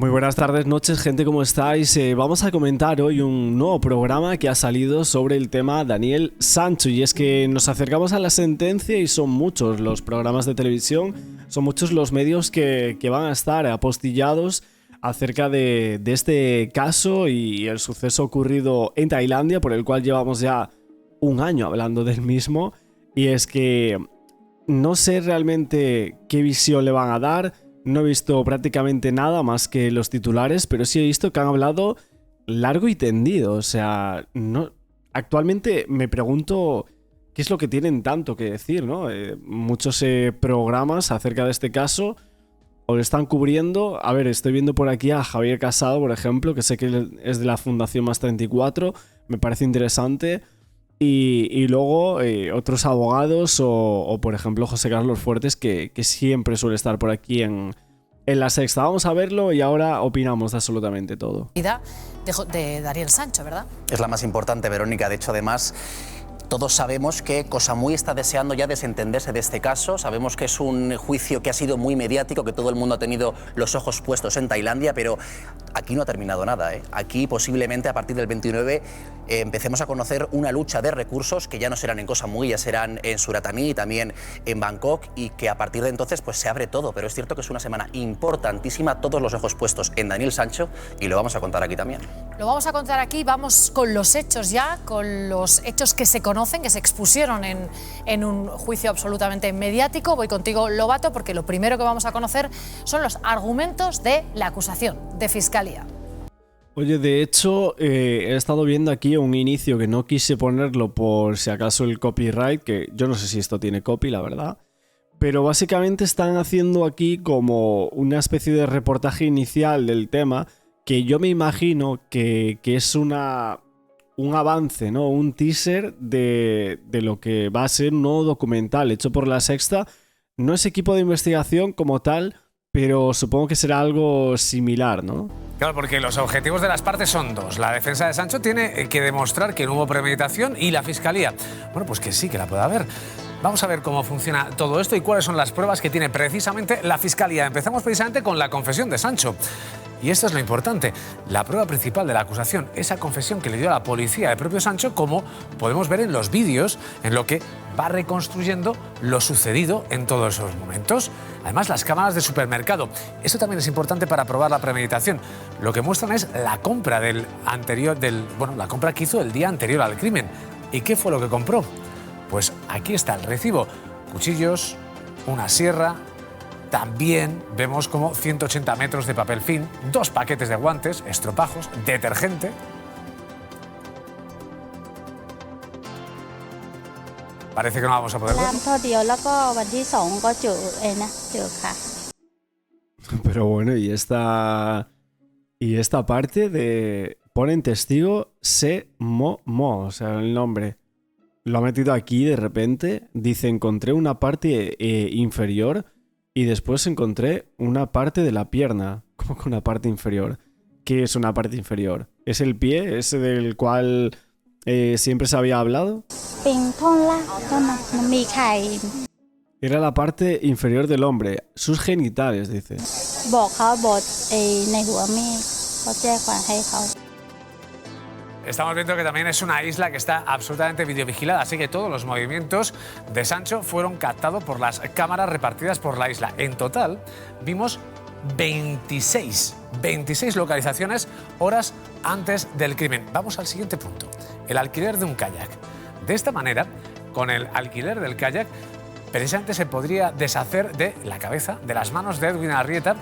Muy buenas tardes, noches, gente, ¿cómo estáis? Vamos a comentar hoy un nuevo programa que ha salido sobre el tema Daniel Sancho, y es que nos acercamos a la sentencia y son muchos los programas de televisión, son muchos los medios que van a estar apostillados acerca de este caso y el suceso ocurrido en Tailandia, por el cual llevamos ya un año hablando del mismo, y es que no sé realmente qué visión le van a dar. No he visto prácticamente nada más que los titulares, pero sí he visto que han hablado largo y tendido. O sea, no, actualmente me pregunto qué es lo que tienen tanto que decir, ¿no? Muchos programas acerca de este caso o lo están cubriendo. A ver, estoy viendo por aquí a Javier Casado, por ejemplo, que sé que es de la Fundación Más 34, me parece interesante. Y luego otros abogados o, por ejemplo, José Carlos Fuertes, que siempre suele estar por aquí en La Sexta. Vamos a verlo y ahora opinamos de absolutamente todo. De Daniel Sancho, ¿verdad? Es la más importante, Verónica. De hecho, además, todos sabemos que Cosamui está deseando ya desentenderse de este caso. Sabemos que es un juicio que ha sido muy mediático, que todo el mundo ha tenido los ojos puestos en Tailandia, pero aquí no ha terminado nada, ¿eh? Aquí posiblemente a partir del 29 empecemos a conocer una lucha de recursos que ya no serán en Koh Samui, ya serán en Suratami y también en Bangkok, y que a partir de entonces pues se abre todo. Pero es cierto que es una semana importantísima, todos los ojos puestos en Daniel Sancho, y lo vamos a contar aquí también. Lo vamos a contar aquí, vamos con los hechos ya, con los hechos que se conocen, que se expusieron en un juicio absolutamente mediático. Voy contigo, Lobato, porque lo primero que vamos a conocer son los argumentos de la acusación de Fiscalía. Oye, de hecho, he estado viendo aquí un inicio que no quise ponerlo por si acaso el copyright, que yo no sé si esto tiene copy, la verdad. Pero básicamente están haciendo aquí como una especie de reportaje inicial del tema, que yo me imagino que es un avance, ¿no? Un teaser de lo que va a ser un nuevo documental hecho por La Sexta. No es equipo de investigación como tal, pero supongo que será algo similar, ¿no? Claro, porque los objetivos de las partes son dos. La defensa de Sancho tiene que demostrar que no hubo premeditación, y la Fiscalía, bueno, pues que sí, que la puede haber. Vamos a ver cómo funciona todo esto y cuáles son las pruebas que tiene precisamente la Fiscalía. Empezamos precisamente con la confesión de Sancho. Y esto es lo importante, la prueba principal de la acusación, esa confesión que le dio a la policía el propio Sancho, como podemos ver en los vídeos, en lo que va reconstruyendo lo sucedido en todos esos momentos. Además, las cámaras de supermercado, eso también es importante para probar la premeditación. Lo que muestran es la compra la compra que hizo el día anterior al crimen. ¿Y qué fue lo que compró? Pues aquí está el recibo: cuchillos, una sierra. También vemos como 180 metros de papel film, 2 paquetes de guantes, estropajos, detergente. Parece que no vamos a poder ver. Pero bueno, y esta parte de ponen testigo Se-Mo, o sea, el nombre. Lo ha metido aquí de repente. Dice, encontré una parte inferior y después encontré una parte de la pierna. ¿Cómo que una parte inferior? ¿Qué es una parte inferior? ¿Es el pie, ese del cual siempre se había hablado? Era la parte inferior del hombre, sus genitales, dice. Estamos viendo que también es una isla que está absolutamente videovigilada, así que todos los movimientos de Sancho fueron captados por las cámaras repartidas por la isla. En total, vimos 26 localizaciones horas antes del crimen. Vamos al siguiente punto, el alquiler de un kayak. De esta manera, con el alquiler del kayak, precisamente se podría deshacer de la cabeza, de las manos de Edwin Arrieta,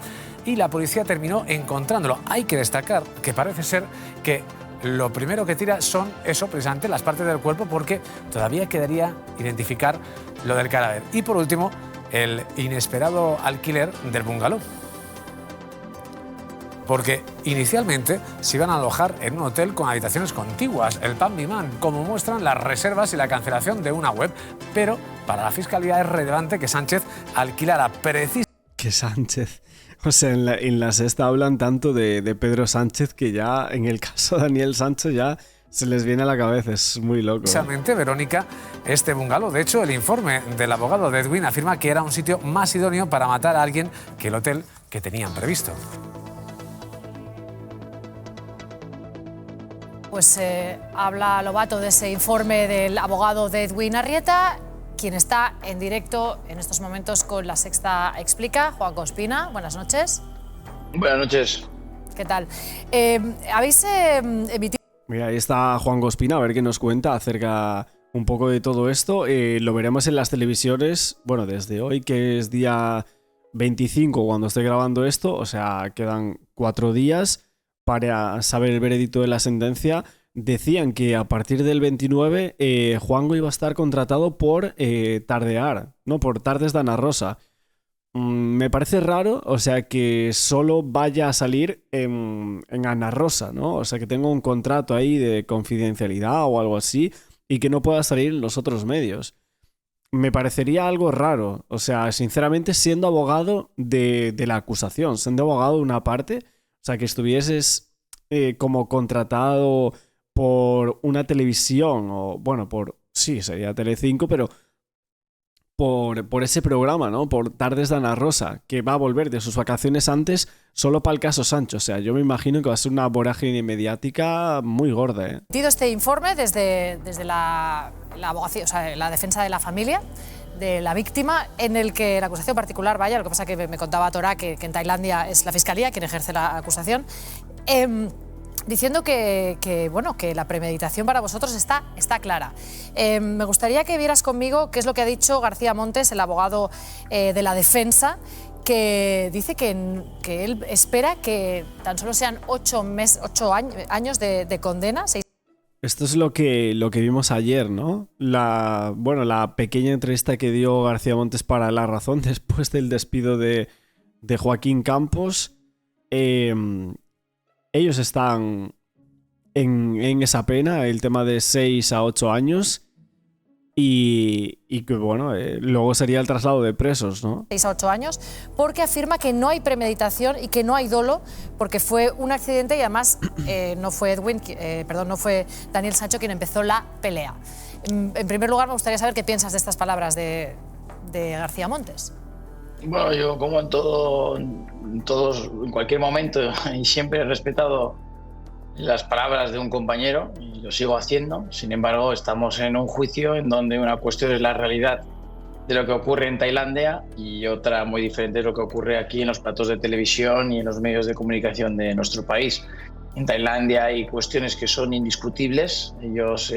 y la policía terminó encontrándolo. Hay que destacar que parece ser que lo primero que tira son precisamente las partes del cuerpo, porque todavía quedaría identificar lo del cadáver. Y por último, el inesperado alquiler del bungalow. Porque inicialmente se iban a alojar en un hotel con habitaciones contiguas, el Pan Biman, como muestran las reservas y la cancelación de una web. Pero para la Fiscalía es relevante que Sánchez alquilara ¿Qué Sánchez? O sea, en la Sexta hablan tanto de Pedro Sánchez que ya, en el caso de Daniel Sancho, ya se les viene a la cabeza. Es muy loco. Precisamente, Verónica, este bungalow. De hecho, el informe del abogado de Edwin afirma que era un sitio más idóneo para matar a alguien que el hotel que tenían previsto. Pues habla Lobato de ese informe del abogado de Edwin Arrieta, quien está en directo en estos momentos con La Sexta Explica. Juan Ospina, buenas noches. Buenas noches. ¿Qué tal? Habéis emitido... Mira, ahí está Juan Ospina, a ver qué nos cuenta acerca un poco de todo esto. Lo veremos en las televisiones, bueno, desde hoy, que es día 25 cuando estoy grabando esto, o sea, quedan 4 días para saber el veredicto de la sentencia. Decían que a partir del 29 Juanjo iba a estar contratado por Tardear, no por Tardes de Ana Rosa. Me parece raro, o sea, que solo vaya a salir en Ana Rosa, ¿no? O sea, que tenga un contrato ahí de confidencialidad o algo así y que no pueda salir en los otros medios. Me parecería algo raro, o sea, sinceramente, siendo abogado de la acusación, siendo abogado de una parte, o sea, que estuvieses como contratado por una televisión, o bueno, sí, sería Telecinco, pero por ese programa, ¿no? Por Tardes de Ana Rosa, que va a volver de sus vacaciones antes solo para el caso Sancho. O sea, yo me imagino que va a ser una vorágine mediática muy gorda, ¿eh? Este informe desde la abogacía, o sea, la defensa de la familia de la víctima, en el que la acusación particular, vaya, lo que pasa que me contaba Torá que en Tailandia es la fiscalía quien ejerce la acusación, diciendo que la premeditación para vosotros está clara. Me gustaría que vieras conmigo qué es lo que ha dicho García Montes, el abogado de la defensa, que dice que él espera que tan solo sean 8 años de condena. Esto es lo que vimos ayer, ¿no? La pequeña entrevista que dio García Montes para La Razón después del despido de Joaquín Campos. Ellos están en esa pena, el tema de 6 a 8 años, y que bueno, luego sería el traslado de presos, ¿no? 6 a 8 años, porque afirma que no hay premeditación y que no hay dolo, porque fue un accidente y además no fue Daniel Sancho quien empezó la pelea. En primer lugar, me gustaría saber qué piensas de estas palabras de García Montes. Bueno, yo como en cualquier momento y siempre he respetado las palabras de un compañero y lo sigo haciendo. Sin embargo, estamos en un juicio en donde una cuestión es la realidad de lo que ocurre en Tailandia y otra muy diferente es lo que ocurre aquí en los platos de televisión y en los medios de comunicación de nuestro país. En Tailandia hay cuestiones que son indiscutibles, ellos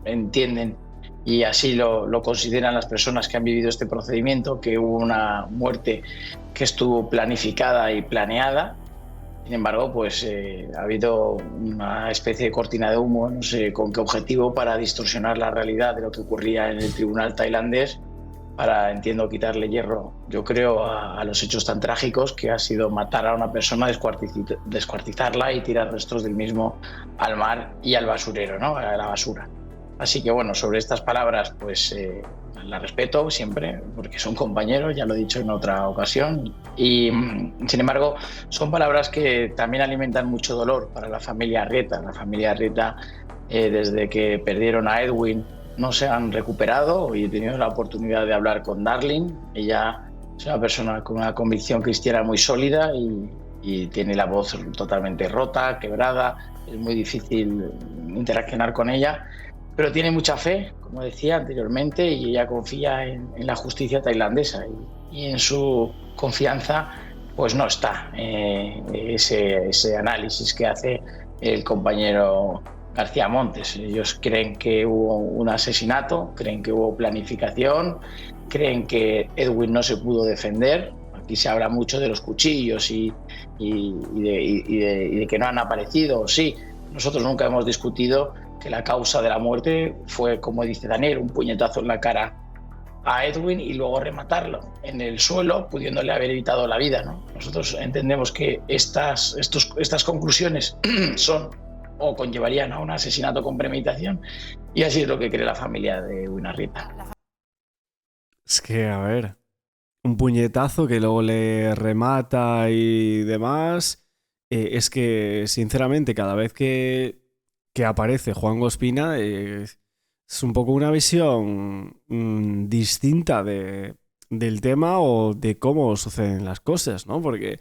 entienden y así lo consideran las personas que han vivido este procedimiento, que hubo una muerte que estuvo planificada y planeada. Sin embargo, pues ha habido una especie de cortina de humo, no sé con qué objetivo, para distorsionar la realidad de lo que ocurría en el tribunal tailandés, para, entiendo, quitarle hierro, yo creo, a los hechos tan trágicos que ha sido matar a una persona, descuartizarla y tirar restos del mismo al mar y al basurero, ¿no? A la basura. Así que bueno, sobre estas palabras pues las respeto siempre porque son compañeros, ya lo he dicho en otra ocasión, y sin embargo son palabras que también alimentan mucho dolor para la familia Arrieta. La familia Arrieta, desde que perdieron a Edwin, no se han recuperado y he tenido la oportunidad de hablar con Darling. Ella es una persona con una convicción cristiana muy sólida y tiene la voz totalmente rota, quebrada, es muy difícil interaccionar con ella. Pero tiene mucha fe, como decía anteriormente, y ella confía en la justicia tailandesa y en su confianza pues no está ese análisis que hace el compañero García Montes. Ellos creen que hubo un asesinato, creen que hubo planificación, creen que Edwin no se pudo defender. Aquí se habla mucho de los cuchillos y de que no han aparecido. Sí, nosotros nunca hemos discutido que la causa de la muerte fue, como dice Daniel, un puñetazo en la cara a Edwin y luego rematarlo en el suelo, pudiéndole haber evitado la vida, ¿no? Nosotros entendemos que estas conclusiones son o conllevarían a un asesinato con premeditación, y así es lo que cree la familia de Edwin Arrieta. Es que, a ver, un puñetazo que luego le remata y demás. Es que, sinceramente, cada vez que aparece Juan Ospina, es un poco una visión distinta del tema o de cómo suceden las cosas, ¿no? Porque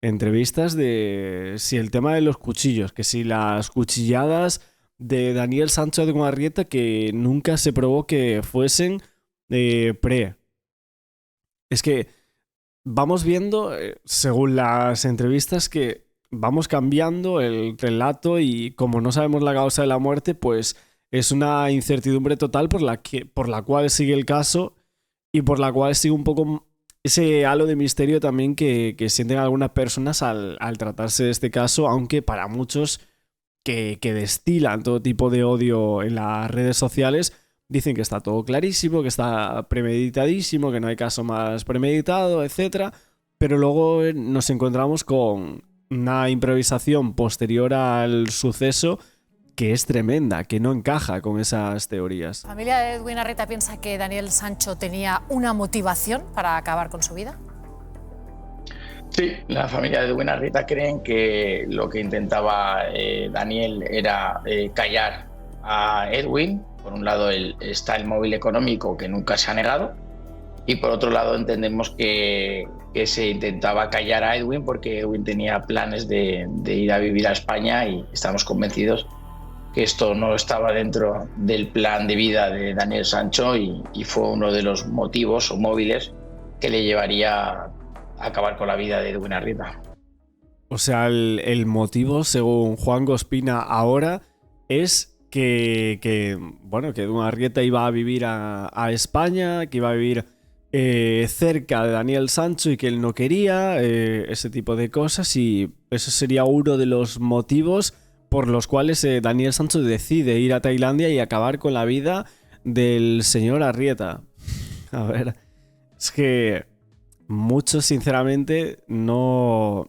entrevistas de si el tema de los cuchillos, que si las cuchilladas de Daniel Sancho de Arrieta que nunca se probó que fuesen pre. Es que vamos viendo, según las entrevistas, que vamos cambiando el relato y como no sabemos la causa de la muerte, pues es una incertidumbre total por la cual sigue el caso y por la cual sigue un poco ese halo de misterio también que sienten algunas personas al tratarse de este caso, aunque para muchos que destilan todo tipo de odio en las redes sociales dicen que está todo clarísimo, que está premeditadísimo, que no hay caso más premeditado, etc. Pero luego nos encontramos con una improvisación posterior al suceso que es tremenda, que no encaja con esas teorías. ¿La familia de Edwin Arrieta piensa que Daniel Sancho tenía una motivación para acabar con su vida? Sí, la familia de Edwin Arrieta creen que lo que intentaba Daniel era callar a Edwin. Por un lado está el móvil económico que nunca se ha negado y por otro lado entendemos que se intentaba callar a Edwin porque Edwin tenía planes de ir a vivir a España y estamos convencidos que esto no estaba dentro del plan de vida de Daniel Sancho y fue uno de los motivos o móviles que le llevaría a acabar con la vida de Edwin Arrieta. O sea, el motivo, según Juan Ospina ahora, es que Edwin Arrieta iba a vivir a España, que iba a vivir cerca de Daniel Sancho y que él no quería, ese tipo de cosas, y eso sería uno de los motivos por los cuales Daniel Sancho decide ir a Tailandia y acabar con la vida del señor Arrieta. A ver, es que mucho, sinceramente, no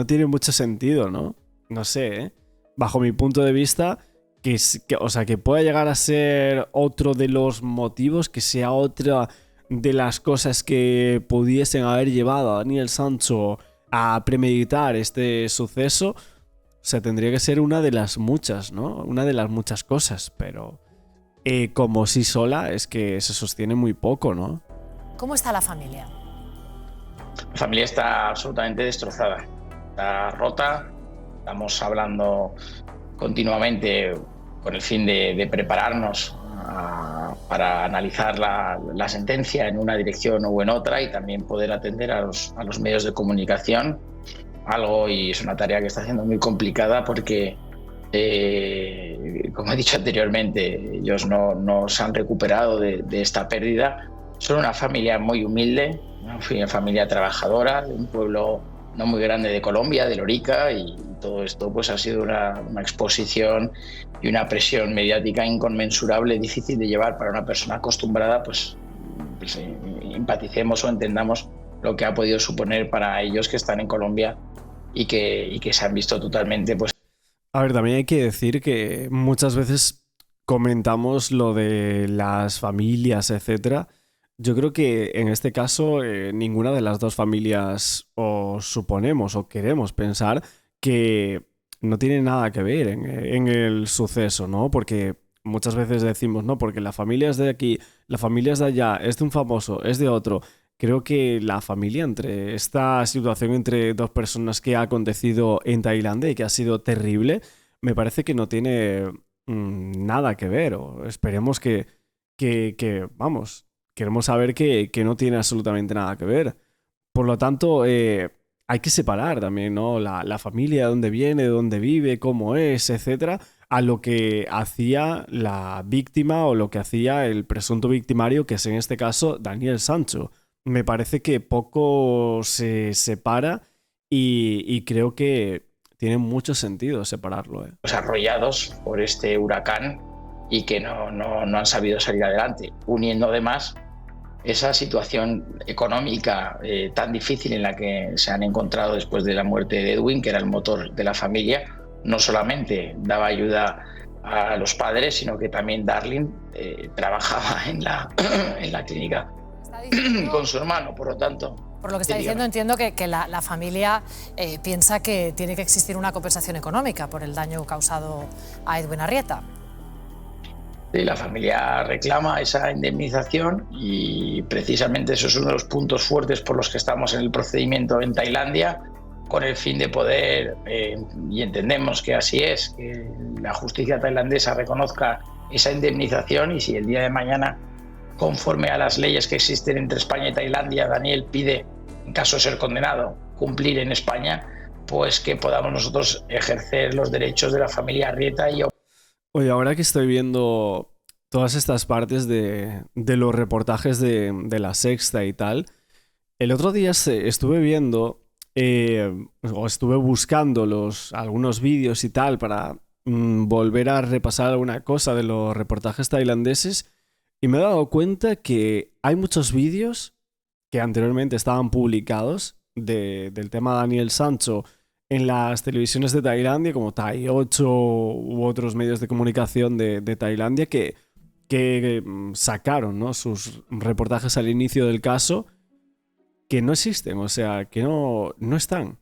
tiene mucho sentido, ¿no? No sé, bajo mi punto de vista, que pueda llegar a ser otro de los motivos, que sea otra de las cosas que pudiesen haber llevado a Daniel Sancho a premeditar este suceso. O sea, tendría que ser una de las muchas, ¿no? Una de las muchas cosas, pero como sí sola es que se sostiene muy poco, ¿no? ¿Cómo está la familia? La familia está absolutamente destrozada, está rota, estamos hablando continuamente con el fin de prepararnos para analizar la sentencia en una dirección o en otra y también poder atender a los medios de comunicación. Y es una tarea que está siendo muy complicada porque, como he dicho anteriormente, ellos no se han recuperado de esta pérdida. Son una familia muy humilde, una familia trabajadora, de un pueblo no muy grande de Colombia, de Lorica, y todo esto pues ha sido una exposición y una presión mediática inconmensurable, difícil de llevar para una persona acostumbrada, pues empaticemos o entendamos lo que ha podido suponer para ellos que están en Colombia y que se han visto totalmente pues. A ver, también hay que decir que muchas veces comentamos lo de las familias, etcétera. Yo creo que en este caso ninguna de las dos familias suponemos o queremos pensar que no tiene nada que ver en el suceso, ¿no? Porque muchas veces decimos, no, porque la familia es de aquí, la familia es de allá, es de un famoso, es de otro. Creo que la familia, entre esta situación entre dos personas que ha acontecido en Tailandia y que ha sido terrible, me parece que no tiene nada que ver. O esperemos que vamos, queremos saber que no tiene absolutamente nada que ver. Por lo tanto, hay que separar también, ¿no? La familia, de dónde viene, de dónde vive, cómo es, etcétera, a lo que hacía la víctima o lo que hacía el presunto victimario, que es en este caso Daniel Sancho. Me parece que poco se separa y creo que tiene mucho sentido separarlo. Arrollados por este huracán y que no han sabido salir adelante, uniendo además esa situación económica tan difícil en la que se han encontrado después de la muerte de Edwin, que era el motor de la familia. No solamente daba ayuda a los padres, sino que también Darling trabajaba en la clínica con su hermano, por lo tanto. Por lo que está diciendo, entiendo que la familia piensa que tiene que existir una compensación económica por el daño causado a Edwin Arrieta. Sí, la familia reclama esa indemnización y precisamente eso es uno de los puntos fuertes por los que estamos en el procedimiento en Tailandia con el fin de poder, y entendemos que así es, que la justicia tailandesa reconozca esa indemnización, y si el día de mañana, conforme a las leyes que existen entre España y Tailandia, Daniel pide, en caso de ser condenado, cumplir en España, pues que podamos nosotros ejercer los derechos de la familia Arrieta. Oye, ahora que estoy viendo todas estas partes de los reportajes de La Sexta y tal, el otro día estuve viendo o estuve buscando algunos vídeos y tal para volver a repasar alguna cosa de los reportajes tailandeses, y me he dado cuenta que hay muchos vídeos que anteriormente estaban publicados del tema Daniel Sancho en las televisiones de Tailandia, como Thai 8 u otros medios de comunicación de Tailandia, que sacaron, ¿no?, sus reportajes al inicio del caso, que no existen, o sea, que no están.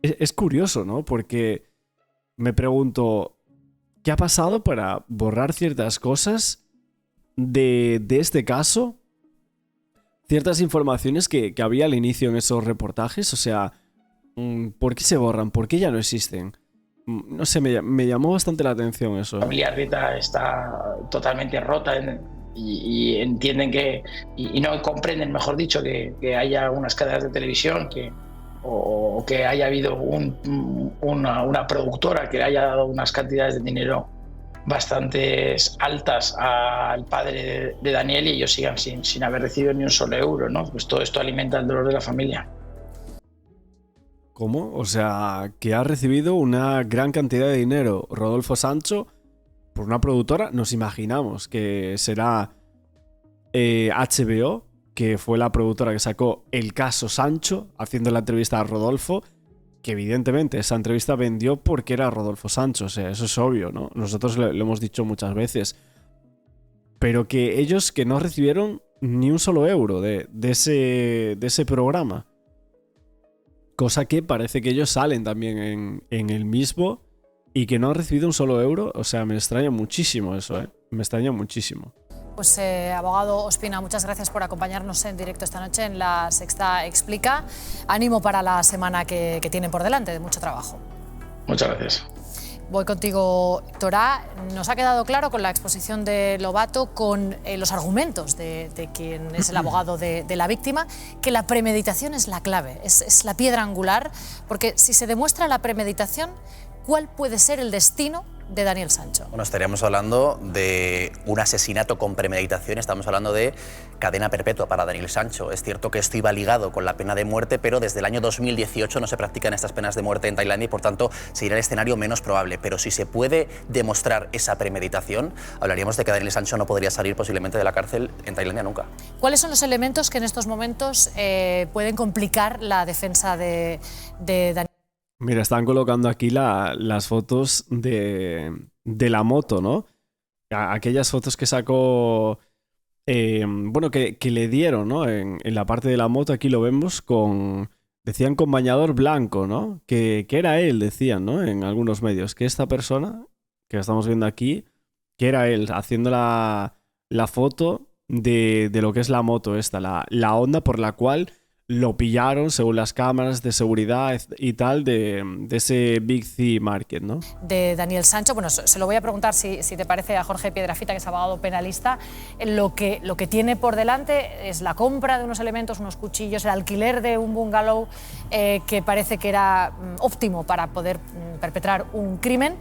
Es curioso, ¿no? Porque me pregunto, ¿qué ha pasado para borrar ciertas cosas de este caso? Ciertas informaciones que había al inicio en esos reportajes, o sea, ¿por qué se borran? ¿Por qué ya no existen? No sé, me llamó bastante la atención eso. La familia Arrieta está totalmente rota y entienden que, y no comprenden, mejor dicho, que haya unas cadenas de televisión o que haya habido una productora que le haya dado unas cantidades de dinero bastante altas al padre de Daniel, y ellos sigan sin haber recibido ni un solo euro, ¿no? Pues todo esto alimenta el dolor de la familia. ¿Cómo? O sea, que ha recibido una gran cantidad de dinero Rodolfo Sancho por una productora. Nos imaginamos que será HBO, que fue la productora que sacó El Caso Sancho, haciendo la entrevista a Rodolfo, que evidentemente esa entrevista vendió porque era Rodolfo Sancho. O sea, eso es obvio, ¿no? Nosotros lo hemos dicho muchas veces. Pero que ellos que no recibieron ni un solo euro de ese programa. Cosa que parece que ellos salen también en el mismo y que no han recibido un solo euro. O sea, me extraña muchísimo eso, ¿eh? Me extraña muchísimo. Pues abogado Ospina, muchas gracias por acompañarnos en directo esta noche en La Sexta Explica. Ánimo para la semana que tienen por delante, de mucho trabajo. Muchas gracias. Voy contigo, Torá. Nos ha quedado claro con la exposición de Lobato, con los argumentos de quien es el abogado de la víctima, que la premeditación es la clave, es la piedra angular, porque si se demuestra la premeditación, ¿cuál puede ser el destino de Daniel Sancho? Bueno, estaríamos hablando de un asesinato con premeditación, estamos hablando de cadena perpetua para Daniel Sancho. Es cierto que esto iba ligado con la pena de muerte, pero desde el año 2018 no se practican estas penas de muerte en Tailandia y por tanto sería el escenario menos probable. Pero si se puede demostrar esa premeditación, hablaríamos de que Daniel Sancho no podría salir posiblemente de la cárcel en Tailandia nunca. ¿Cuáles son los elementos que en estos momentos pueden complicar la defensa de Daniel? Mira, están colocando aquí las fotos de la moto, ¿no? Aquellas fotos que sacó, bueno, que le dieron, ¿no? En la parte de la moto, aquí lo vemos decían con bañador blanco, ¿no? Que era él, decían, ¿no? En algunos medios, que esta persona que estamos viendo aquí, que era él, haciendo la foto de lo que es la moto esta, la Honda por la cual lo pillaron, según las cámaras de seguridad y tal, de ese Big C Market, ¿no? De Daniel Sancho. Bueno, se lo voy a preguntar, si te parece, a Jorge Piedrafita, que es abogado penalista. Lo que tiene por delante es la compra de unos elementos, unos cuchillos, el alquiler de un bungalow que parece que era óptimo para poder perpetrar un crimen,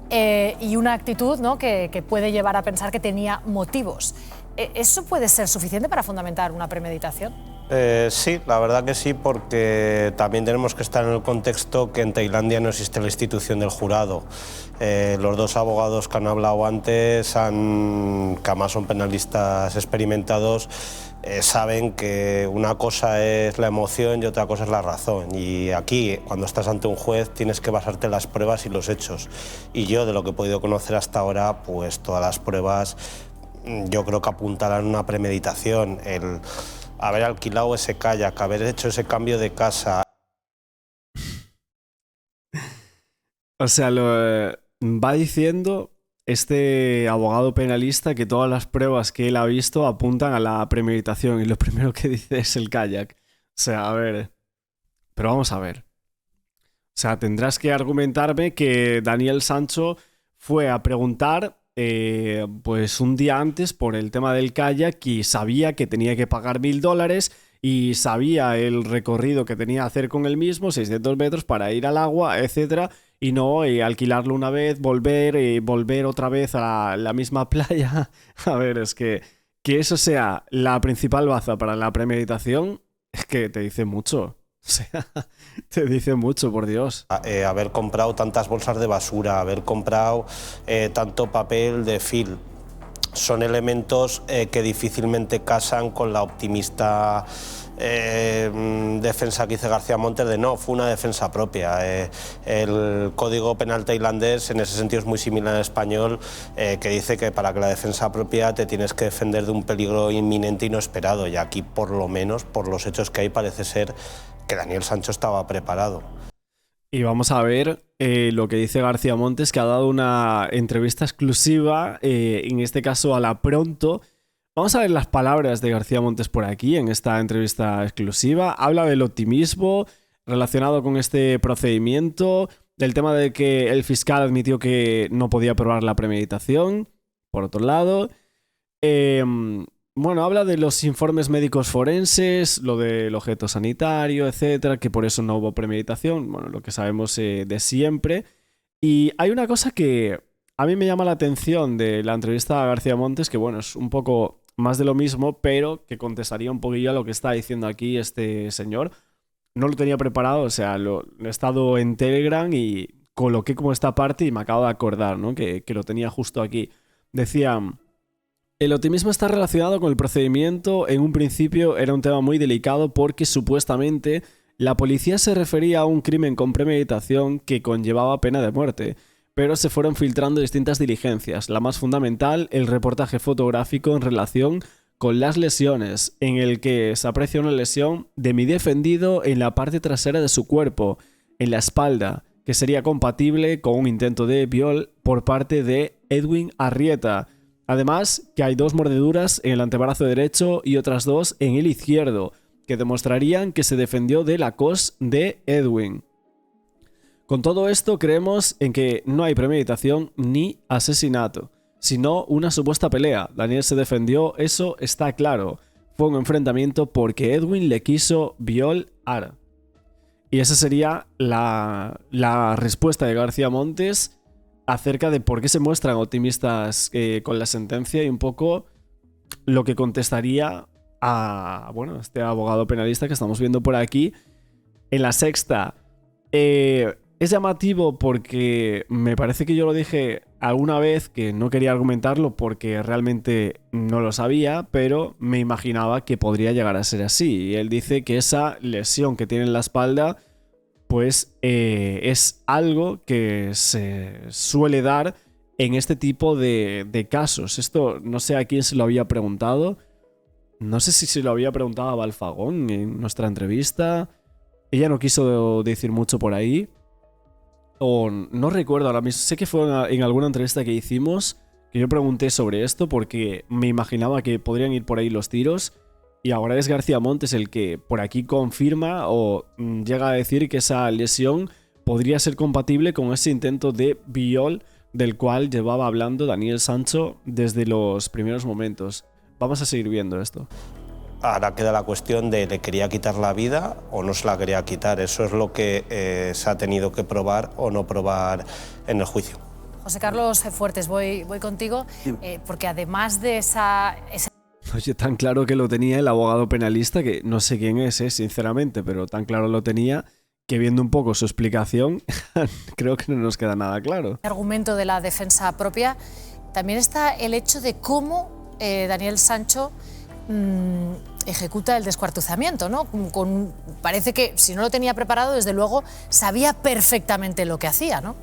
y una actitud, ¿no?, que puede llevar a pensar que tenía motivos. ¿Eso puede ser suficiente para fundamentar una premeditación? Sí, la verdad que sí, porque también tenemos que estar en el contexto que en Tailandia no existe la institución del jurado. Los dos abogados que han hablado antes, que además son penalistas experimentados, saben que una cosa es la emoción y otra cosa es la razón. Y aquí, cuando estás ante un juez, tienes que basarte en las pruebas y los hechos. Y yo, de lo que he podido conocer hasta ahora, pues todas las pruebas yo creo que apuntarán a una premeditación. El haber alquilado ese kayak, haber hecho ese cambio de casa. O sea, va diciendo este abogado penalista que todas las pruebas que él ha visto apuntan a la premeditación y lo primero que dice es el kayak. O sea, a ver... Pero vamos a ver. sea, tendrás que argumentarme que Daniel Sancho fue a preguntar pues un día antes por el tema del kayak y sabía que tenía que pagar $1.000 y sabía el recorrido que tenía que hacer con él mismo, 600 metros para ir al agua, etcétera, y no alquilarlo una vez, volver otra vez a la misma playa. A ver, es que eso sea la principal baza para la premeditación es que te dice mucho. O sea, te dice mucho, por Dios. Haber comprado tantas bolsas de basura, haber comprado tanto papel de film, son elementos que difícilmente casan con la optimista defensa que hizo García Montes de no, fue una defensa propia. El Código Penal tailandés en ese sentido es muy similar al español, que dice que para que la defensa propia te tienes que defender de un peligro inminente y no esperado, y aquí por lo menos por los hechos que hay parece ser que Daniel Sancho estaba preparado. Y vamos a ver lo que dice García Montes, que ha dado una entrevista exclusiva, en este caso a La Pronto. Vamos a ver las palabras de García Montes por aquí, en esta entrevista exclusiva. Habla del optimismo relacionado con este procedimiento, del tema de que el fiscal admitió que no podía probar la premeditación, por otro lado. Bueno, habla de los informes médicos forenses, lo del objeto sanitario, etcétera, que por eso no hubo premeditación, bueno, lo que sabemos de siempre. Y hay una cosa que a mí me llama la atención de la entrevista a García Montes, que bueno, es un poco más de lo mismo, pero que contestaría un poquillo a lo que está diciendo aquí este señor. No lo tenía preparado, o sea, lo he estado en Telegram y coloqué como esta parte y me acabo de acordar, ¿no? Que lo tenía justo aquí. Decía: el optimismo está relacionado con el procedimiento. En un principio era un tema muy delicado porque supuestamente la policía se refería a un crimen con premeditación que conllevaba pena de muerte, pero se fueron filtrando distintas diligencias. La más fundamental, el reportaje fotográfico en relación con las lesiones, en el que se aprecia una lesión de mi defendido en la parte trasera de su cuerpo, en la espalda, que sería compatible con un intento de viol por parte de Edwin Arrieta. Además, que hay 2 mordeduras en el antebrazo derecho y otras 2 en el izquierdo, que demostrarían que se defendió del acoso de Edwin. Con todo esto, creemos en que no hay premeditación ni asesinato, sino una supuesta pelea. Daniel se defendió, eso está claro. Fue un enfrentamiento porque Edwin le quiso violar. Y esa sería la respuesta de García Montes acerca de por qué se muestran optimistas con la sentencia, y un poco lo que contestaría a este abogado penalista que estamos viendo por aquí en La Sexta. Es llamativo porque me parece que yo lo dije alguna vez, que no quería argumentarlo porque realmente no lo sabía, pero me imaginaba que podría llegar a ser así. Y él dice que esa lesión que tiene en la espalda pues es algo que se suele dar en este tipo de casos. Esto no sé a quién se lo había preguntado. No sé si se lo había preguntado a Balfagón en nuestra entrevista. Ella no quiso decir mucho por ahí. O no recuerdo ahora mismo. Sé que fue en alguna entrevista que hicimos que yo pregunté sobre esto porque me imaginaba que podrían ir por ahí los tiros. Y ahora es García Montes el que por aquí confirma o llega a decir que esa lesión podría ser compatible con ese intento de viol del cual llevaba hablando Daniel Sancho desde los primeros momentos. Vamos a seguir viendo esto. Ahora queda la cuestión de ¿le quería quitar la vida o no se la quería quitar? Eso es lo que se ha tenido que probar o no probar en el juicio. José Carlos Fuertes, voy contigo, porque además de esa... Oye, tan claro que lo tenía el abogado penalista, que no sé quién es, sinceramente, pero tan claro lo tenía, que viendo un poco su explicación, creo que no nos queda nada claro. El argumento de la defensa propia, también está el hecho de cómo Daniel Sancho ejecuta el descuartizamiento, ¿no? Parece que si no lo tenía preparado, desde luego sabía perfectamente lo que hacía, ¿no?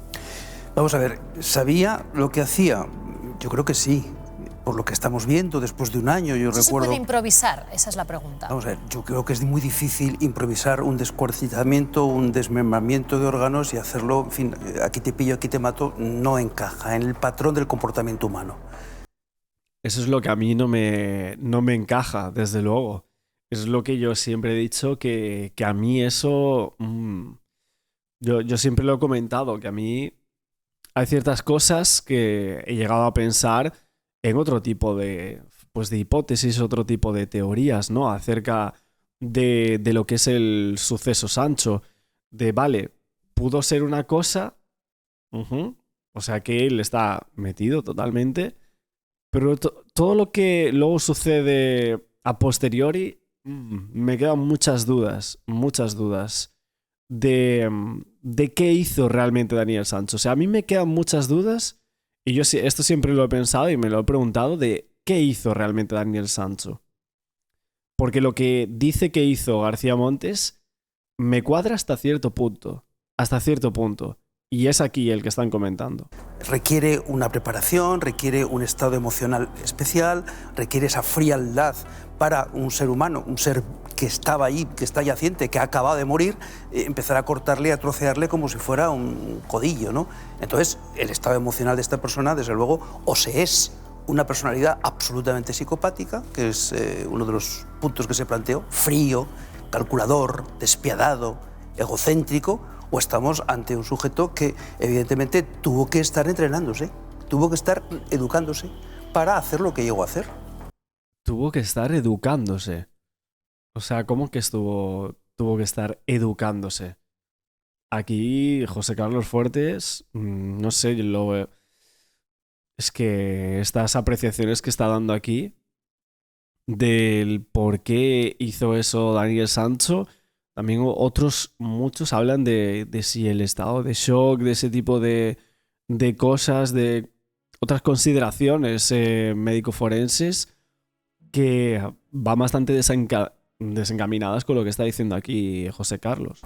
Vamos a ver, ¿sabía lo que hacía? Yo creo que sí. Por lo que estamos viendo después de un año, yo recuerdo... ¿Se puede improvisar? Esa es la pregunta. Vamos a ver, yo creo que es muy difícil improvisar un descuartizamiento, un desmembramiento de órganos y hacerlo, en fin, aquí te pillo, aquí te mato, no encaja en el patrón del comportamiento humano. Eso es lo que a mí no me encaja, desde luego. Es lo que yo siempre he dicho, que a mí eso... Yo siempre lo he comentado, que a mí hay ciertas cosas que he llegado a pensar en otro tipo de hipótesis, otro tipo de teorías, ¿no? Acerca de lo que es el suceso Sancho. De, vale, pudo ser una cosa, o sea que él está metido totalmente, pero todo lo que luego sucede a posteriori, me quedan muchas dudas de qué hizo realmente Daniel Sancho. O sea, a mí me quedan muchas dudas y yo esto siempre lo he pensado y me lo he preguntado de qué hizo realmente Daniel Sancho. Porque lo que dice que hizo García Montes me cuadra hasta cierto punto. Y es aquí el que están comentando. Requiere una preparación, requiere un estado emocional especial, requiere esa frialdad para un ser humano, un ser que estaba ahí, que está yaciente, que ha acabado de morir, empezar a cortarle, a trocearle como si fuera un codillo, ¿no? Entonces, el estado emocional de esta persona, desde luego, o se es una personalidad absolutamente psicopática, que es uno de los puntos que se planteó, frío, calculador, despiadado, egocéntrico, o estamos ante un sujeto que evidentemente tuvo que estar entrenándose, tuvo que estar educándose para hacer lo que llegó a hacer. Tuvo que estar educándose. O sea, ¿cómo que tuvo que estar educándose? Aquí José Carlos Fuertes, no sé, es que estas apreciaciones que está dando aquí del por qué hizo eso Daniel Sancho, también muchos hablan de si el estado de shock, de ese tipo de cosas, de otras consideraciones médico-forenses que van bastante desencaminadas con lo que está diciendo aquí José Carlos.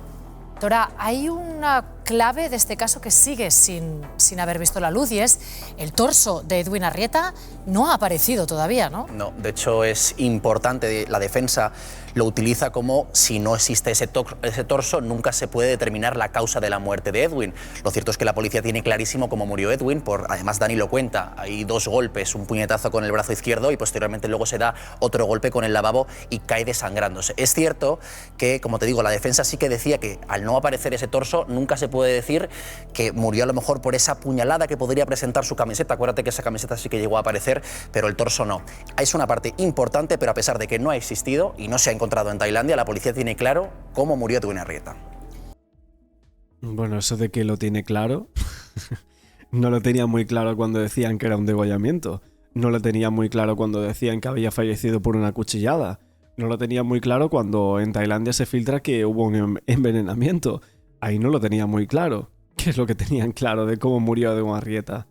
Doctora, hay una clave de este caso que sigue sin haber visto la luz y es el torso de Edwin Arrieta no ha aparecido todavía, ¿no? No, de hecho es importante, la defensa lo utiliza como si no existe ese torso, nunca se puede determinar la causa de la muerte de Edwin. Lo cierto es que la policía tiene clarísimo cómo murió Edwin, además Dani lo cuenta, hay 2 golpes, un puñetazo con el brazo izquierdo y posteriormente luego se da otro golpe con el lavabo y cae desangrándose. Es cierto que, como te digo, la defensa sí que decía que al no aparecer ese torso nunca se puede decir que murió a lo mejor por esa puñalada que podría presentar su camiseta. Acuérdate que esa camiseta sí que llegó a aparecer, pero el torso no. Es una parte importante, pero a pesar de que no ha existido y no se ha encontrado en Tailandia, la policía tiene claro cómo murió Edwin Arrieta. Bueno, eso de que lo tiene claro, no lo tenía muy claro cuando decían que era un degollamiento. No lo tenía muy claro cuando decían que había fallecido por una cuchillada. No lo tenía muy claro cuando en Tailandia se filtra que hubo un envenenamiento. Ahí no lo tenía muy claro. ¿Qué es lo que tenían claro de cómo murió Edwin Arrieta?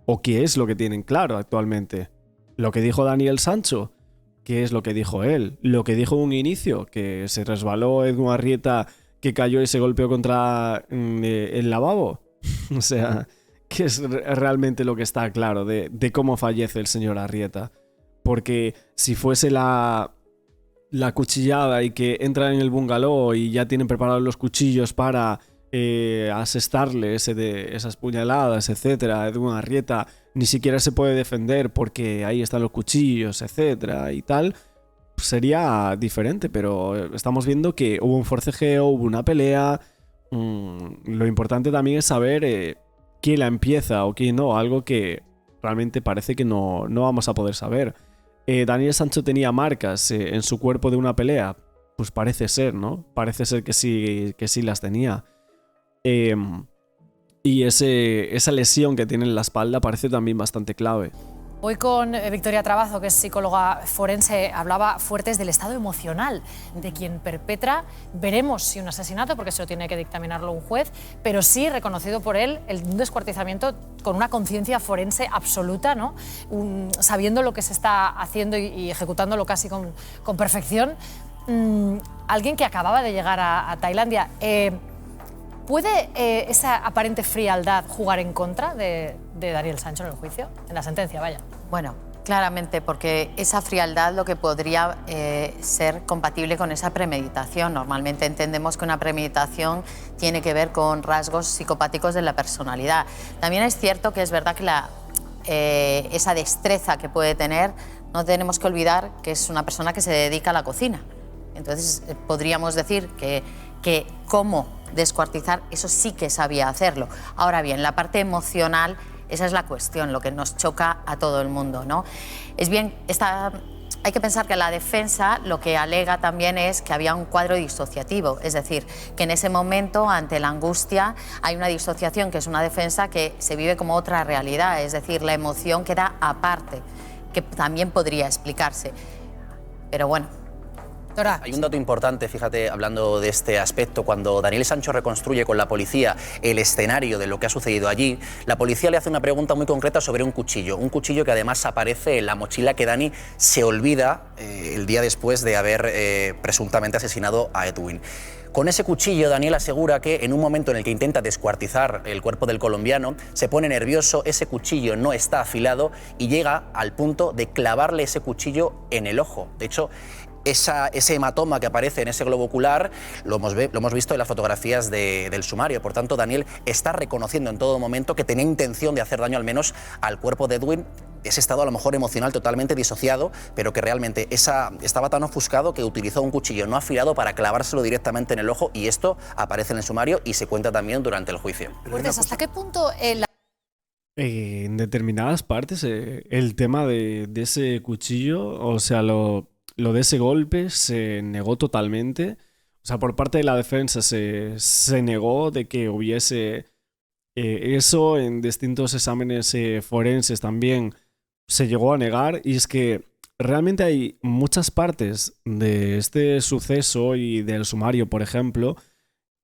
¿O qué es lo que tienen claro actualmente? ¿Lo que dijo Daniel Sancho? ¿Qué es lo que dijo él? ¿Lo que dijo en un inicio? ¿Que se resbaló Edwin Arrieta, que cayó y se golpeó contra el lavabo? O sea, ¿qué es realmente lo que está claro de cómo fallece el señor Arrieta? Porque si fuese la cuchillada y que entran en el bungalow y ya tienen preparados los cuchillos para asestarle esas puñaladas, etcétera, Edwin Arrieta ni siquiera se puede defender porque ahí están los cuchillos, etcétera y tal, sería diferente, pero estamos viendo que hubo un forcejeo, hubo una pelea. Lo importante también es saber quién la empieza o quién no, algo que realmente parece que no vamos a poder saber. Daniel Sancho tenía marcas en su cuerpo de una pelea, pues parece ser, ¿no? Parece ser que sí las tenía. Y esa lesión que tiene en la espalda parece también bastante clave. Hoy con Victoria Trabazo, que es psicóloga forense, hablaba Fuertes del estado emocional de quien perpetra. Veremos si un asesinato, porque eso tiene que dictaminarlo un juez, pero sí reconocido por él un descuartizamiento con una conciencia forense absoluta, ¿no? Sabiendo lo que se está haciendo y ejecutándolo casi con perfección. Alguien que acababa de llegar a Tailandia. ¿Puede esa aparente frialdad jugar en contra de Daniel Sancho en el juicio? En la sentencia, vaya. Bueno, claramente, porque esa frialdad lo que podría ser compatible con esa premeditación. Normalmente entendemos que una premeditación tiene que ver con rasgos psicopáticos de la personalidad. También es cierto que es verdad que esa destreza que puede tener, no tenemos que olvidar que es una persona que se dedica a la cocina. Entonces, podríamos decir que que cómo descuartizar, eso sí que sabía hacerlo. Ahora bien, la parte emocional, esa es la cuestión, lo que nos choca a todo el mundo, ¿no? Es bien, hay que pensar que la defensa lo que alega también es que había un cuadro disociativo, es decir, que en ese momento, ante la angustia, hay una disociación que es una defensa que se vive como otra realidad, es decir, la emoción queda aparte, que también podría explicarse. Pero bueno. Hay un dato importante, fíjate, hablando de este aspecto, cuando Daniel Sancho reconstruye con la policía el escenario de lo que ha sucedido allí, la policía le hace una pregunta muy concreta sobre un cuchillo que además aparece en la mochila que Dani se olvida el día después de haber presuntamente asesinado a Edwin. Con ese cuchillo, Daniel asegura que en un momento en el que intenta descuartizar el cuerpo del colombiano, se pone nervioso, ese cuchillo no está afilado y llega al punto de clavarle ese cuchillo en el ojo. De hecho, ese hematoma que aparece en ese globo ocular lo hemos visto en las fotografías del sumario. Por tanto, Daniel está reconociendo en todo momento que tenía intención de hacer daño al menos al cuerpo de Edwin. Ese estado a lo mejor emocional totalmente disociado, pero que realmente estaba tan ofuscado que utilizó un cuchillo no afilado para clavárselo directamente en el ojo, y esto aparece en el sumario y se cuenta también durante el juicio. ¿Hasta qué punto en determinadas partes el tema de ese cuchillo, o sea, lo de ese golpe se negó totalmente? O sea, por parte de la defensa se negó de que hubiese eso. En distintos exámenes forenses también se llegó a negar, y es que realmente hay muchas partes de este suceso y del sumario, por ejemplo,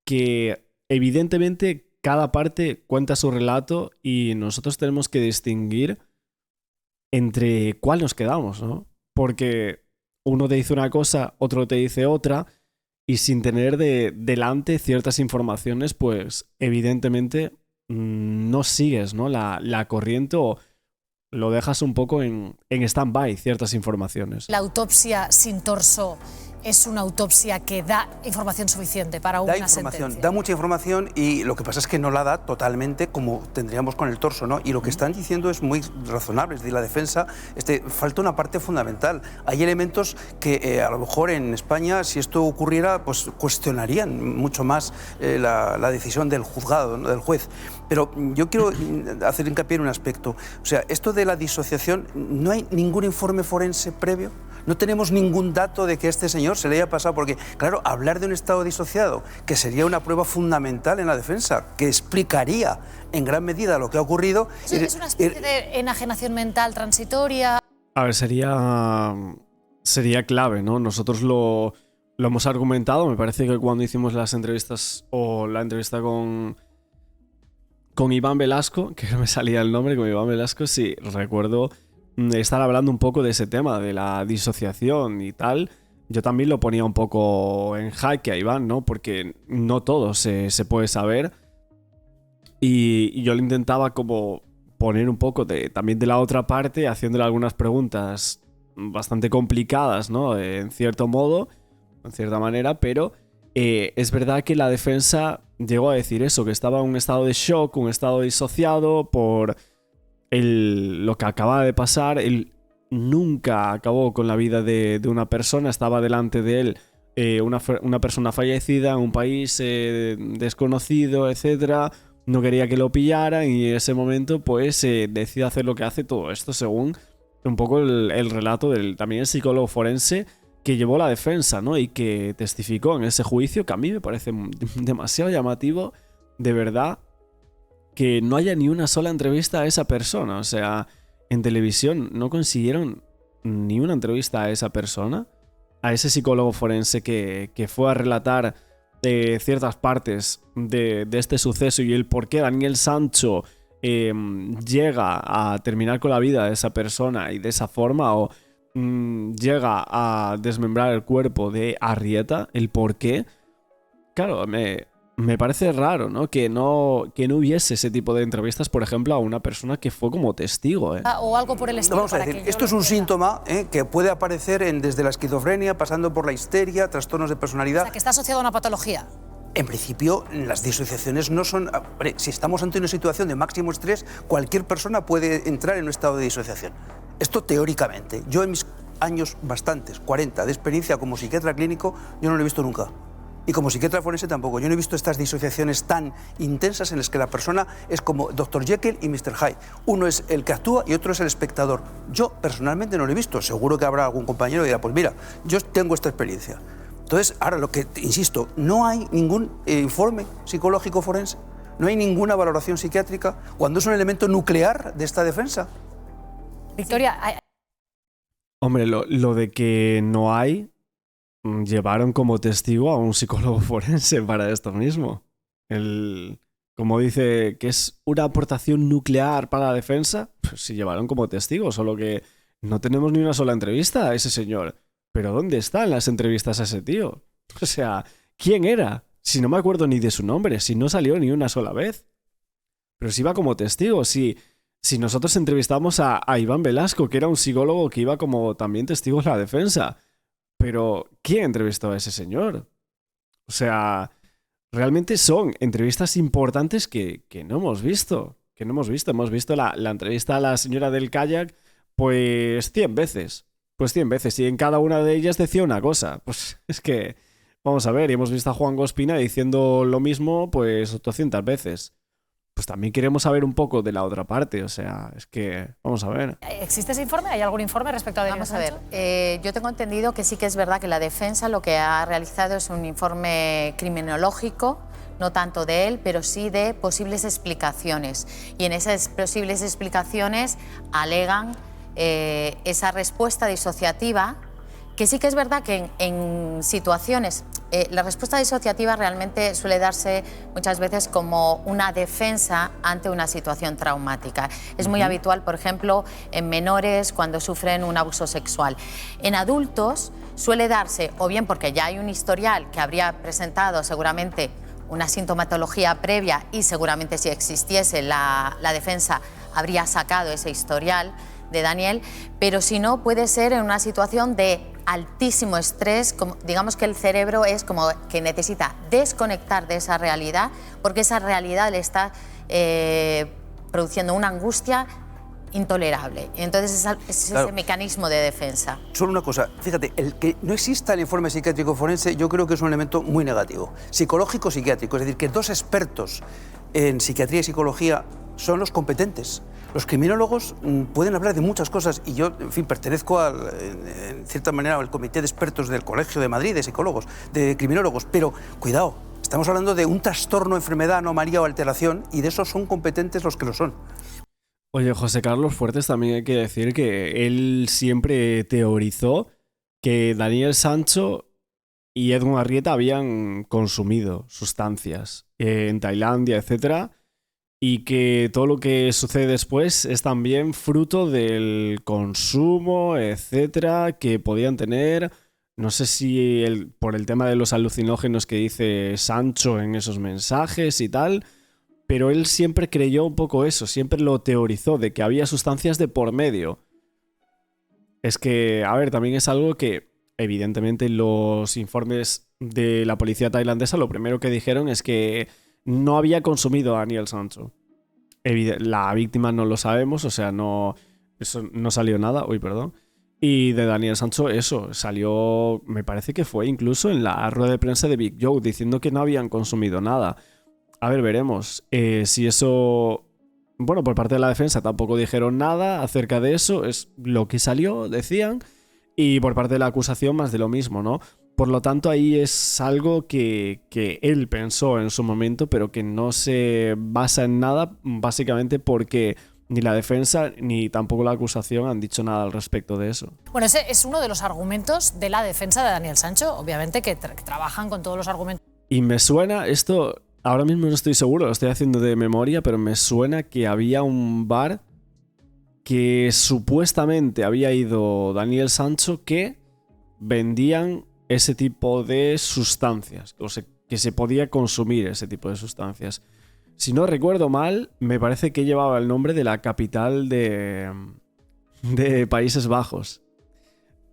que evidentemente cada parte cuenta su relato y nosotros tenemos que distinguir entre cuál nos quedamos, ¿no? Porque uno te dice una cosa, otro te dice otra, y sin tener delante ciertas informaciones, pues evidentemente no sigues, ¿no? la corriente, o lo dejas un poco en stand-by ciertas informaciones. La autopsia sin torso es una autopsia que da información suficiente para una sentencia? Da mucha información, y lo que pasa es que no la da totalmente como tendríamos con el torso, ¿no? Y lo que están diciendo es muy razonable, es decir, la defensa, falta una parte fundamental. Hay elementos que a lo mejor en España, si esto ocurriera, pues cuestionarían mucho más la decisión del juzgado, ¿no? Del juez. Pero yo quiero hacer hincapié en un aspecto. O sea, esto de la disociación, ¿no hay ningún informe forense previo? No tenemos ningún dato de que este señor se le haya pasado, porque, claro, hablar de un estado disociado, que sería una prueba fundamental en la defensa, que explicaría en gran medida lo que ha ocurrido. ¿Es una especie de enajenación mental transitoria? A ver, sería clave, ¿no? Nosotros lo hemos argumentado. Me parece que cuando hicimos las entrevistas, o la entrevista con Iván Velasco, que no me salía el nombre, con Iván Velasco, sí, recuerdo estar hablando un poco de ese tema, de la disociación y tal. Yo también lo ponía un poco en jaque a Iván, ¿no? Porque no todo se puede saber. Y yo le intentaba como poner un poco también de la otra parte, haciéndole algunas preguntas bastante complicadas, ¿no? En cierto modo, en cierta manera, pero es verdad que la defensa llegó a decir eso, que estaba en un estado de shock, un estado disociado por lo que acababa de pasar. Él nunca acabó con la vida de una persona, estaba delante de él una persona fallecida en un país desconocido, etcétera. No quería que lo pillaran, y en ese momento pues decide hacer lo que hace. Todo esto según un poco el relato también el psicólogo forense que llevó la defensa, ¿no? Y que testificó en ese juicio, que a mí me parece demasiado llamativo, de verdad, que no haya ni una sola entrevista a esa persona. O sea, en televisión no consiguieron ni una entrevista a esa persona, a ese psicólogo forense que fue a relatar ciertas partes de este suceso y el por qué Daniel Sancho llega a terminar con la vida de esa persona y de esa forma, o llega a desmembrar el cuerpo de Arrieta, el por qué. Claro, me parece raro, ¿no? Que no hubiese ese tipo de entrevistas, por ejemplo, a una persona que fue como testigo, ¿eh? O algo por el estilo. Vamos a decir, esto es un síntoma que puede aparecer desde la esquizofrenia, pasando por la histeria, trastornos de personalidad. O sea, que está asociado a una patología. En principio, las disociaciones no son... Si estamos ante una situación de máximo estrés, cualquier persona puede entrar en un estado de disociación. Esto teóricamente. Yo en mis años bastantes, 40, de experiencia como psiquiatra clínico, yo no lo he visto nunca. Y como psiquiatra forense tampoco. Yo no he visto estas disociaciones tan intensas en las que la persona es como Dr. Jekyll y Mr. Hyde. Uno es el que actúa y otro es el espectador. Yo personalmente no lo he visto. Seguro que habrá algún compañero que dirá, pues mira, yo tengo esta experiencia. Entonces, ahora lo que, insisto, no hay ningún informe psicológico forense, no hay ninguna valoración psiquiátrica cuando es un elemento nuclear de esta defensa. Victoria, Hombre, lo de que no hay, llevaron como testigo a un psicólogo forense para esto mismo. Como dice que es una aportación nuclear para la defensa, pues sí llevaron como testigo, solo que no tenemos ni una sola entrevista a ese señor. ¿Pero dónde están las entrevistas a ese tío? O sea, ¿quién era? Si no me acuerdo ni de su nombre, si no salió ni una sola vez. Pero si iba como testigo, si nosotros entrevistamos a Iván Velasco, que era un psicólogo que iba como también testigo en la defensa. Pero, ¿quién entrevistó a ese señor? O sea, realmente son entrevistas importantes que no hemos visto. Que no hemos visto. Hemos visto la entrevista a la señora del kayak, pues 100 veces. Pues 100 veces. Y en cada una de ellas decía una cosa. Pues es que, vamos a ver, y hemos visto a Juan Gospina diciendo lo mismo, pues 800 veces. Pues también queremos saber un poco de la otra parte, o sea, es que, vamos a ver. ¿Existe ese informe? ¿Hay algún informe respecto a Daniel Vamos a Sancho? ver, yo tengo entendido que sí que es verdad que la defensa lo que ha realizado es un informe criminológico, no tanto de él, pero sí de posibles explicaciones. Y en esas posibles explicaciones alegan esa respuesta disociativa, que sí que es verdad que en situaciones, la respuesta disociativa realmente suele darse muchas veces como una defensa ante una situación traumática. Es muy habitual, por ejemplo, en menores cuando sufren un abuso sexual. En adultos suele darse, o bien porque ya hay un historial que habría presentado seguramente una sintomatología previa y seguramente si existiese la defensa habría sacado ese historial de Daniel, pero si no puede ser en una situación de altísimo estrés, digamos que el cerebro es como que necesita desconectar de esa realidad porque esa realidad le está produciendo una angustia intolerable. Entonces es claro, ese mecanismo de defensa. Solo una cosa, fíjate, el que no exista el informe psiquiátrico forense yo creo que es un elemento muy negativo. Psicológico-psiquiátrico, es decir, que dos expertos en psiquiatría y psicología son los competentes. Los criminólogos pueden hablar de muchas cosas y yo, en fin, pertenezco en cierta manera al comité de expertos del Colegio de Madrid de psicólogos, de criminólogos, pero cuidado, estamos hablando de un trastorno, enfermedad, anomalía o alteración y de eso son competentes los que lo son. Oye, José Carlos Fuertes también hay que decir que él siempre teorizó que Daniel Sancho y Edwin Arrieta habían consumido sustancias en Tailandia, etcétera, y que todo lo que sucede después es también fruto del consumo, etcétera, que podían tener. No sé si por el tema de los alucinógenos que dice Sancho en esos mensajes y tal, pero él siempre creyó un poco eso, siempre lo teorizó, de que había sustancias de por medio. Es que, a ver, también es algo que, evidentemente, los informes de la policía tailandesa lo primero que dijeron es que no había consumido a Daniel Sancho. La víctima no lo sabemos, o sea, eso no salió nada. Uy, perdón. Y de Daniel Sancho eso, salió, me parece que fue incluso en la rueda de prensa de Big Joe, diciendo que no habían consumido nada. A ver, veremos. Si eso... Bueno, por parte de la defensa tampoco dijeron nada acerca de eso, es lo que salió, decían, y por parte de la acusación más de lo mismo, ¿no? Por lo tanto, ahí es algo que él pensó en su momento, pero que no se basa en nada, básicamente porque ni la defensa ni tampoco la acusación han dicho nada al respecto de eso. Bueno, ese es uno de los argumentos de la defensa de Daniel Sancho, obviamente que trabajan con todos los argumentos. Y me suena esto, ahora mismo no estoy seguro, lo estoy haciendo de memoria, pero me suena que había un bar que supuestamente había ido Daniel Sancho que vendían ese tipo de sustancias, o sea, que se podía consumir ese tipo de sustancias. Si no recuerdo mal, me parece que llevaba el nombre de la capital de Países Bajos.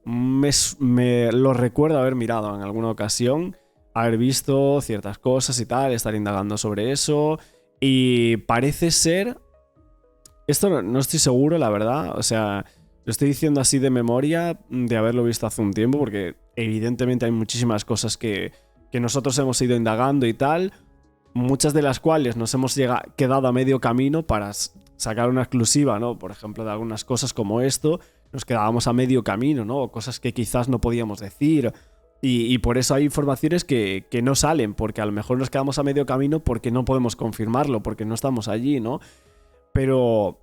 Me lo recuerdo haber mirado en alguna ocasión, haber visto ciertas cosas y tal, estar indagando sobre eso, y parece ser... Esto no estoy seguro, la verdad, o sea... Lo estoy diciendo así de memoria, de haberlo visto hace un tiempo, porque evidentemente hay muchísimas cosas que que nosotros hemos ido indagando y tal, muchas de las cuales nos hemos quedado a medio camino para sacar una exclusiva, ¿no? Por ejemplo, de algunas cosas como esto, nos quedábamos a medio camino, ¿no? Cosas que quizás no podíamos decir. Y por eso hay informaciones que no salen, porque a lo mejor nos quedamos a medio camino porque no podemos confirmarlo, porque no estamos allí, ¿no? Pero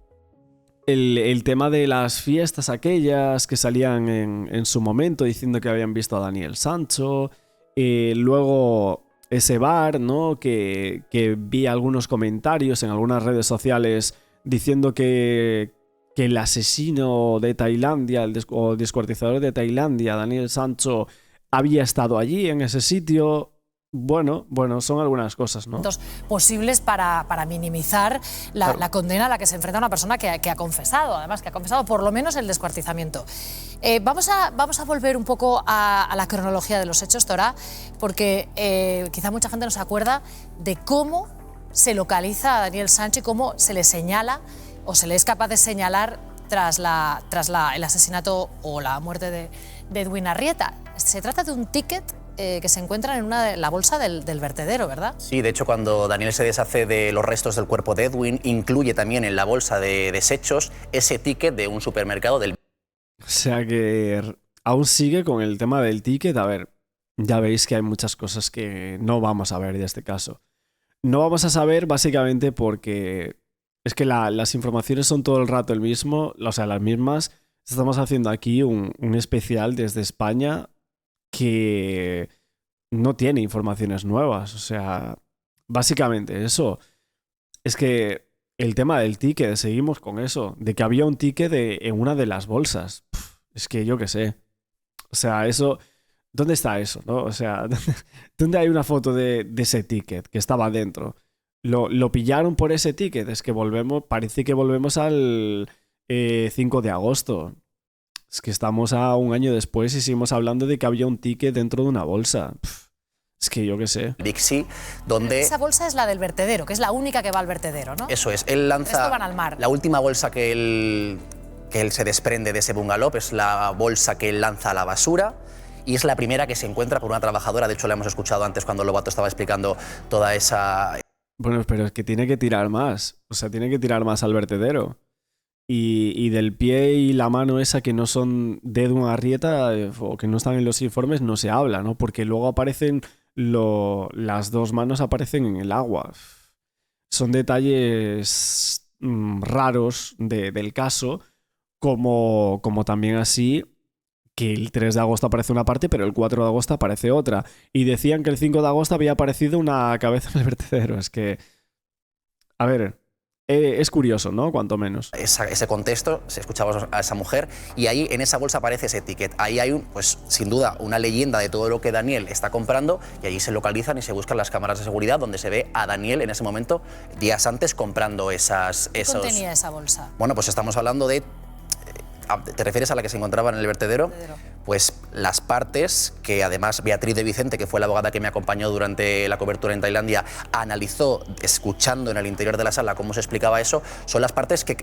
el tema de las fiestas aquellas que salían en su momento diciendo que habían visto a Daniel Sancho, luego ese bar, ¿no? Que vi algunos comentarios en algunas redes sociales diciendo que el asesino de Tailandia, o descuartizador de Tailandia, Daniel Sancho, había estado allí, en ese sitio. Bueno, son algunas cosas, ¿no? Posibles para minimizar la condena a la que se enfrenta una persona que ha confesado, además, que ha confesado por lo menos el descuartizamiento. Vamos a volver un poco a la cronología de los hechos, Torá, porque quizá mucha gente no se acuerda de cómo se localiza a Daniel Sancho y cómo se le señala o se le es capaz de señalar tras el asesinato o la muerte de Edwin Arrieta. Se trata de un ticket que se encuentra en la bolsa del vertedero, ¿verdad? Sí, de hecho, cuando Daniel se deshace de los restos del cuerpo de Edwin, incluye también en la bolsa de desechos ese ticket de un supermercado del... O sea que aún sigue con el tema del ticket. A ver, ya veis que hay muchas cosas que no vamos a ver de este caso. No vamos a saber básicamente porque es que las informaciones son todo el rato el mismo, o sea, las mismas. Estamos haciendo aquí un especial desde España que no tiene informaciones nuevas. O sea, básicamente eso. Es que el tema del ticket, seguimos con eso, de que había un ticket en una de las bolsas. Es que yo qué sé. O sea, eso... ¿Dónde está eso, no? O sea, ¿dónde hay una foto de ese ticket que estaba dentro? ¿Lo pillaron por ese ticket? Es que parece que volvemos al 5 de agosto. Es que estamos a un año después y seguimos hablando de que había un ticket dentro de una bolsa. Es que yo qué sé. Bixi, donde... Esa bolsa es la del vertedero, que es la única que va al vertedero, ¿no? Eso es, él lanza... El resto van al mar. La última bolsa que él se desprende de ese bungalow es la bolsa que él lanza a la basura. Y es la primera que se encuentra por una trabajadora. De hecho, la hemos escuchado antes cuando Lobato estaba explicando toda esa... Bueno, pero es que tiene que tirar más. O sea, tiene que tirar más al vertedero. Y del pie y la mano esa que no son de Edwin Arrieta o que no están en los informes no se habla, ¿no? Porque luego aparecen... las dos manos aparecen en el agua. Son detalles raros del caso, como también así... que el 3 de agosto aparece una parte, pero el 4 de agosto aparece otra. Y decían que el 5 de agosto había aparecido una cabeza en el vertedero. Es que... A ver, es curioso, ¿no? Cuanto menos. Ese contexto, se escuchaba a esa mujer, y ahí en esa bolsa aparece ese ticket. Ahí hay, pues sin duda, una leyenda de todo lo que Daniel está comprando, y allí se localizan y se buscan las cámaras de seguridad donde se ve a Daniel en ese momento, días antes, comprando esos... ¿Qué contenía esa bolsa? Bueno, pues estamos hablando de... ¿Te refieres a la que se encontraba en el vertedero? Pues las partes que además Beatriz de Vicente, que fue la abogada que me acompañó durante la cobertura en Tailandia, analizó, escuchando en el interior de la sala cómo se explicaba eso, son las partes que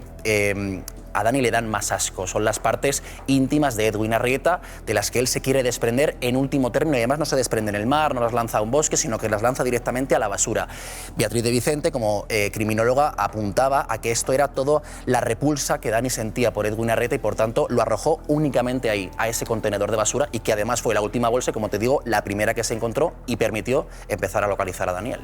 a Dani le dan más asco, son las partes íntimas de Edwin Arrieta, de las que él se quiere desprender en último término, y además no se desprende en el mar, no las lanza a un bosque, sino que las lanza directamente a la basura. Beatriz de Vicente, como criminóloga, apuntaba a que esto era todo la repulsa que Dani sentía por Edwin Arrieta y por tanto lo arrojó únicamente ahí, a ese contenedor de basura, y que además fue la última bolsa, como te digo, la primera que se encontró y permitió empezar a localizar a Daniel.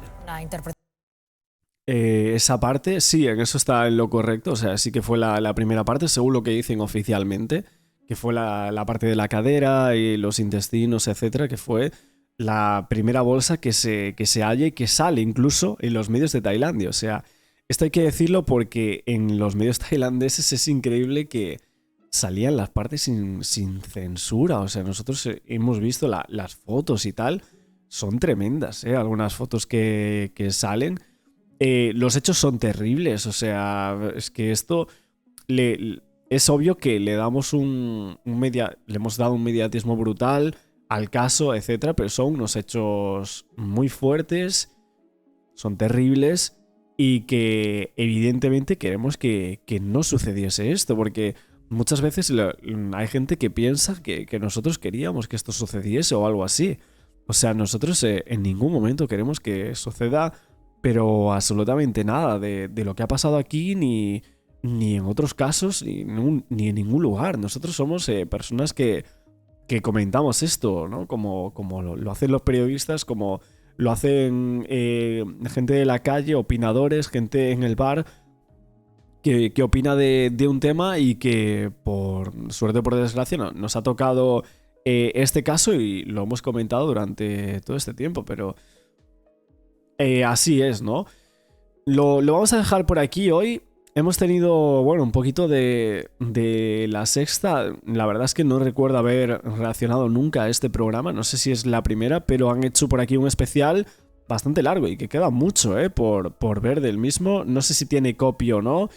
Esa parte, sí, en eso está en lo correcto. O sea, sí que fue la primera parte, según lo que dicen oficialmente, que fue la parte de la cadera y los intestinos, etcétera, que fue la primera bolsa que se halla y que sale incluso en los medios de Tailandia. O sea, esto hay que decirlo porque en los medios tailandeses es increíble que salían las partes sin censura. O sea, nosotros hemos visto las fotos y tal, son tremendas, ¿eh? Algunas fotos que salen. Los hechos son terribles, o sea, es que esto es obvio que le hemos dado un mediatismo brutal al caso, etcétera, pero son unos hechos muy fuertes, son terribles y que evidentemente queremos que no sucediese esto, porque muchas veces hay gente que piensa que nosotros queríamos que esto sucediese o algo así. O sea, nosotros en ningún momento queremos que suceda, pero absolutamente nada de lo que ha pasado aquí, ni en otros casos, ni en ningún lugar. Nosotros somos personas que comentamos esto, ¿no? Como lo hacen los periodistas, como lo hacen gente de la calle, opinadores, gente en el bar, que opina de un tema y que por suerte o por desgracia nos ha tocado este caso y lo hemos comentado durante todo este tiempo, pero así es, ¿no? Lo vamos a dejar por aquí hoy. Hemos tenido, bueno, un poquito de La Sexta. La verdad es que no recuerdo haber reaccionado nunca a este programa. No sé si es la primera, pero han hecho por aquí un especial bastante largo y que queda mucho por ver del mismo. No sé si tiene copy o no.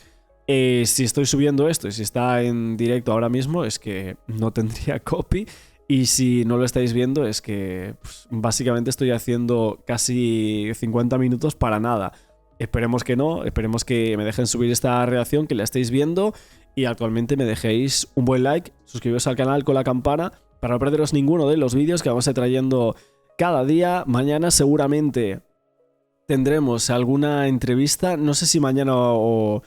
Si estoy subiendo esto y si está en directo ahora mismo, es que no tendría copy. Y si no lo estáis viendo, es que pues, básicamente estoy haciendo casi 50 minutos para nada. Esperemos que no, esperemos que me dejen subir esta reacción, que la estéis viendo y actualmente me dejéis un buen like, suscribiros al canal con la campana para no perderos ninguno de los vídeos que vamos a ir trayendo cada día. Mañana seguramente tendremos alguna entrevista, no sé si mañana o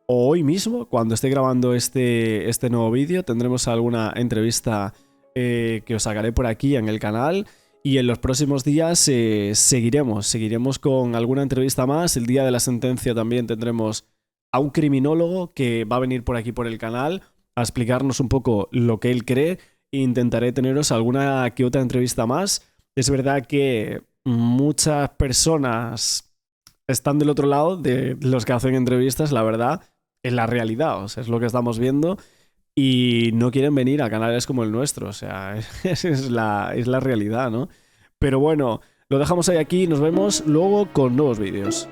hoy mismo, cuando esté grabando este nuevo vídeo, tendremos alguna entrevista que os sacaré por aquí en el canal. Y en los próximos días seguiremos con alguna entrevista más. El día de la sentencia también tendremos a un criminólogo que va a venir por aquí por el canal a explicarnos un poco lo que él cree. E intentaré teneros alguna que otra entrevista más. Es verdad que muchas personas están del otro lado de los que hacen entrevistas, la verdad, es la realidad, o sea, es lo que estamos viendo. Y no quieren venir a canales como el nuestro, o sea, es la realidad, ¿no? Pero bueno, lo dejamos ahí aquí y nos vemos luego con nuevos vídeos.